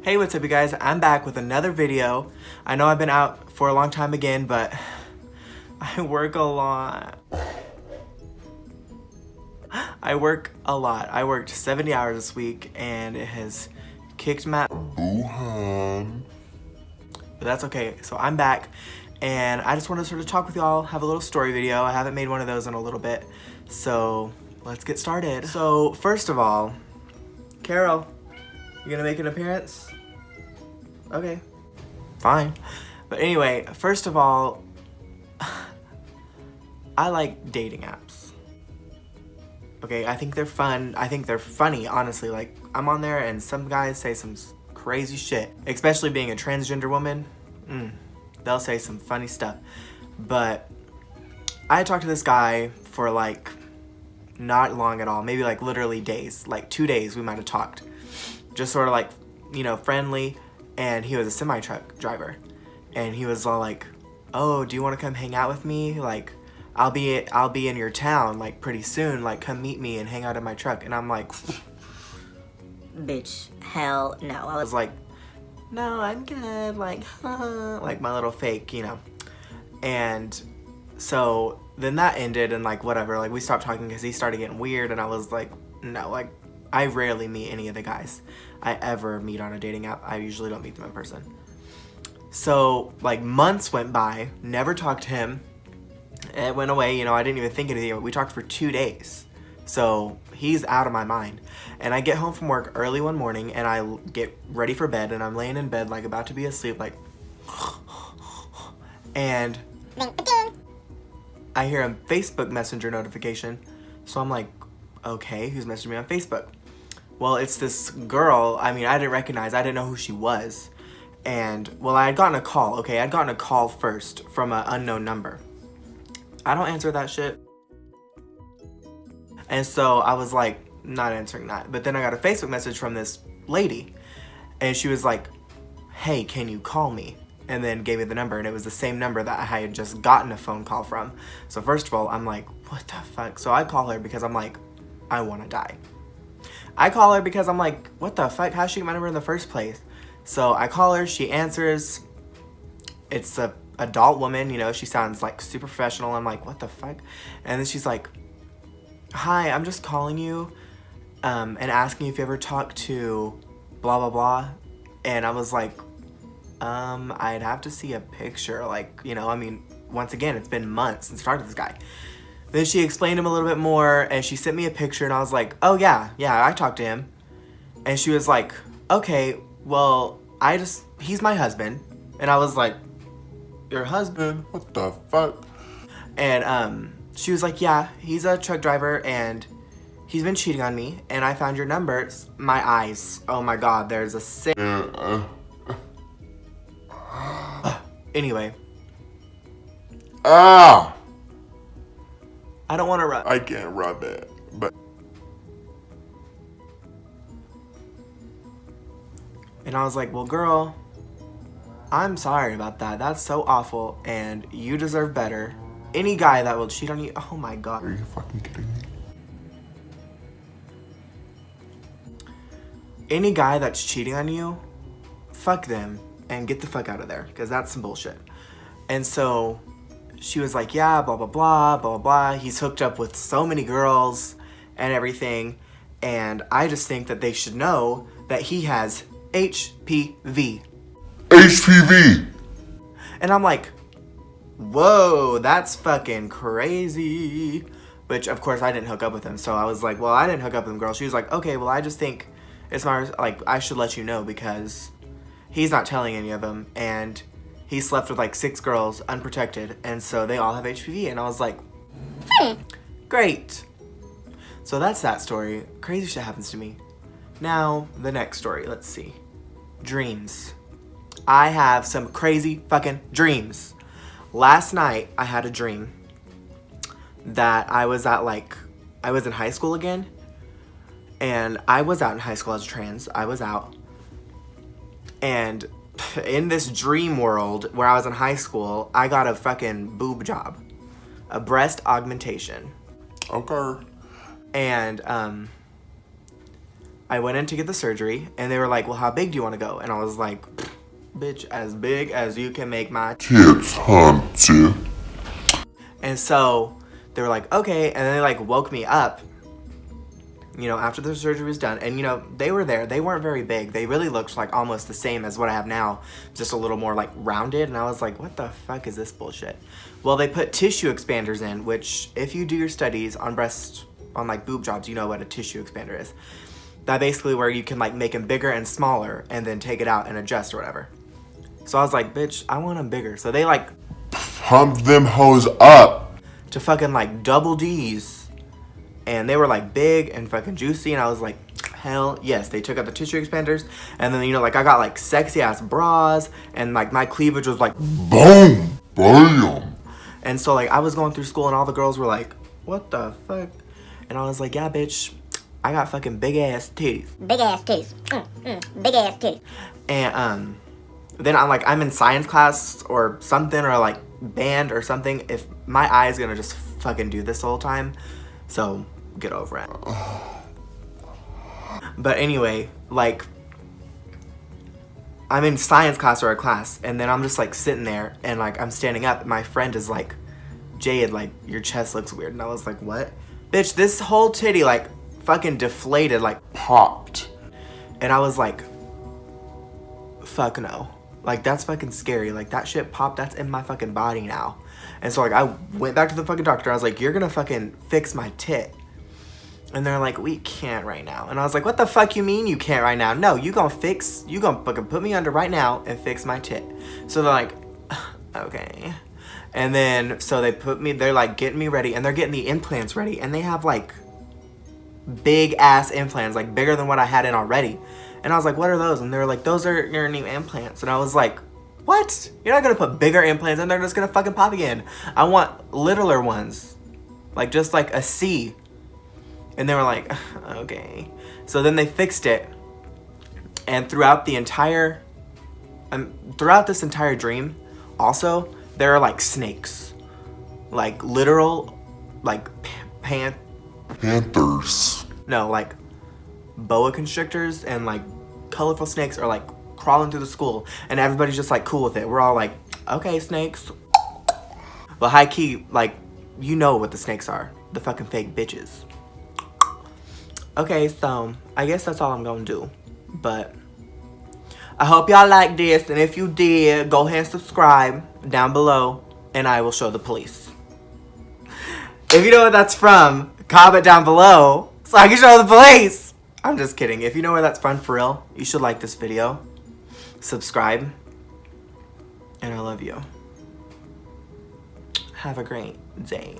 Hey, what's up you guys? I'm back with another video. I know I've been out for a long time again, but I work a lot. I work a lot. I worked 70 hours this week and it has kicked my boo-hum. But that's okay. So I'm back and I just want to sort of talk with y'all, have a little story video. I haven't made one of those in a little bit. So let's get started. So first of all, Carol, you gonna make an appearance? Okay, fine. But anyway, first of all, I like dating apps. Okay, I think they're fun. I think they're funny, honestly. Like, I'm on there and some guys say some crazy shit. Especially being a transgender woman, they'll say some funny stuff. But I talked to this guy for like, not long at all. Maybe like literally days. Like 2 days we might have talked. Just sort of like, you know, friendly. And he was a semi-truck driver. And he was all like, oh, do you want to come hang out with me? Like, I'll be in your town, like, pretty soon. Like, come meet me and hang out in my truck. And I'm like, bitch, hell no. I was like, no, I'm good. Like, like my little fake, you know. And so then that ended and like, whatever. Like, we stopped talking because he started getting weird. And I was like, no, like, I rarely meet any of the guys I ever meet on a dating app. I usually don't meet them in person. So, like, months went by, never talked to him. It went away, you know, I didn't even think anything of it. We talked for 2 days. So, he's out of my mind. And I get home from work early one morning, and I get ready for bed, and I'm laying in bed, like, about to be asleep, like, and I hear a Facebook Messenger notification. So I'm like, okay, who's messaging me on Facebook? Well, it's this girl. I mean, I didn't know who she was. And, well, I had gotten a call, okay? I'd gotten a call first from an unknown number. I don't answer that shit. And so I was like, not answering that. But then I got a Facebook message from this lady. And she was like, hey, can you call me? And then gave me the number. And it was the same number that I had just gotten a phone call from. So first of all, I'm like, what the fuck? So I call her because I'm like, I want to die. I call her because I'm like, what the fuck? How'd she get my number in the first place? So I call her, she answers. It's a adult woman, you know, she sounds like super professional. I'm like, what the fuck? And then she's like, hi, I'm just calling you and asking if you ever talked to blah, blah, blah. And I was like, I'd have to see a picture. Like, you know, I mean, once again, it's been months since I talked to this guy. Then she explained him a little bit more and she sent me a picture and I was like, oh yeah, I talked to him. And she was like, okay, well, he's my husband. And I was like, your husband? What the fuck? And she was like, yeah, he's a truck driver and he's been cheating on me and I found your number. My eyes, oh my God, there's a sick. Anyway. Ah! I don't want to rub. I can't rub it, but. And I was like, well, girl, I'm sorry about that. That's so awful, and you deserve better. Any guy that will cheat on you, oh my God. Are you fucking kidding me? Any guy that's cheating on you, fuck them and get the fuck out of there, because that's some bullshit. And so she was like, yeah, blah, blah, blah, blah, blah. He's hooked up with so many girls and everything. And I just think that they should know that he has HPV. HPV! And I'm like, whoa, that's fucking crazy. Which, of course, I didn't hook up with him. So I was like, well, I didn't hook up with him, girl. She was like, okay, well, I just think it's my, like, I should let you know because he's not telling any of them. And he slept with like 6 girls unprotected, and so they all have HPV. And I was like, great. So that's that story. Crazy shit happens to me. Now, the next story. Let's see. Dreams. I have some crazy fucking dreams. Last night, I had a dream that I was in high school again. And I was out in high school as trans. I was out. And in this dream world where I was in high school, I got a fucking boob job. A breast augmentation. Okay. And I went in to get the surgery, and they were like, well, how big do you want to go? And I was like, bitch, as big as you can make my Tits, hunty. And so they were like, okay. And then they like woke me up, you know, after the surgery was done. And, you know, they were there. They weren't very big. They really looked like almost the same as what I have now, just a little more like rounded. And I was like, what the fuck is this bullshit? Well, they put tissue expanders in, which if you do your studies on like boob jobs, you know what a tissue expander is. That basically where you can like make them bigger and smaller and then take it out and adjust or whatever. So I was like, bitch, I want them bigger. So they like Pump them hoes up. to fucking like double D's, and they were like big and fucking juicy, and I was like, hell yes. They took out the tissue expanders, and then, you know, like I got like sexy ass bras, and like my cleavage was like Boom. Bam. and so like I was going through school, and all the girls were like, what the fuck? And I was like, yeah, bitch, I got fucking big ass titties. Big ass titties. Big ass titties. And then I'm in science class or something, or like band or something, if my eye is gonna just fucking do this the whole time. So get over it. But anyway, like I'm in science class or a class, and then I'm just like sitting there, and like I'm standing up, and my friend is like, Jade, like your chest looks weird. And I was like, what? Bitch, this whole titty like fucking deflated, like Popped. and I was like, fuck no. Like, that's fucking scary. Like, that shit popped. That's in my fucking body now. And so, like, I went back to the fucking doctor. I was like, you're gonna fucking fix my tit. And they're like, we can't right now. And I was like, what the fuck you mean you can't right now? No, you gonna fucking put me under right now and fix my tit. So they're like, okay. And then, so they're like getting me ready, and they're getting the implants ready. And they have like big ass implants, like bigger than what I had in already. And I was like, what are those? And they were like, those are your new implants. And I was like, what? You're not gonna put bigger implants in, they're just gonna fucking pop again. I want littler ones. Like just like a C. And they were like, okay. So then they fixed it. And throughout this entire dream, also, there are like snakes. Like literal, like Panthers. no, like boa constrictors and like colorful snakes are like crawling through the school, and everybody's just like cool with it. We're all like, okay, snakes. But high key, like, you know what the snakes are. The fucking fake bitches. Okay, so I guess that's all I'm gonna do. But I hope y'all like this, and if you did, go ahead and subscribe down below, and I will show the police. If you know what that's from, comment down below so I can show the police. I'm just kidding. If you know where that's from for real, you should like this video, subscribe, and I love you. Have a great day.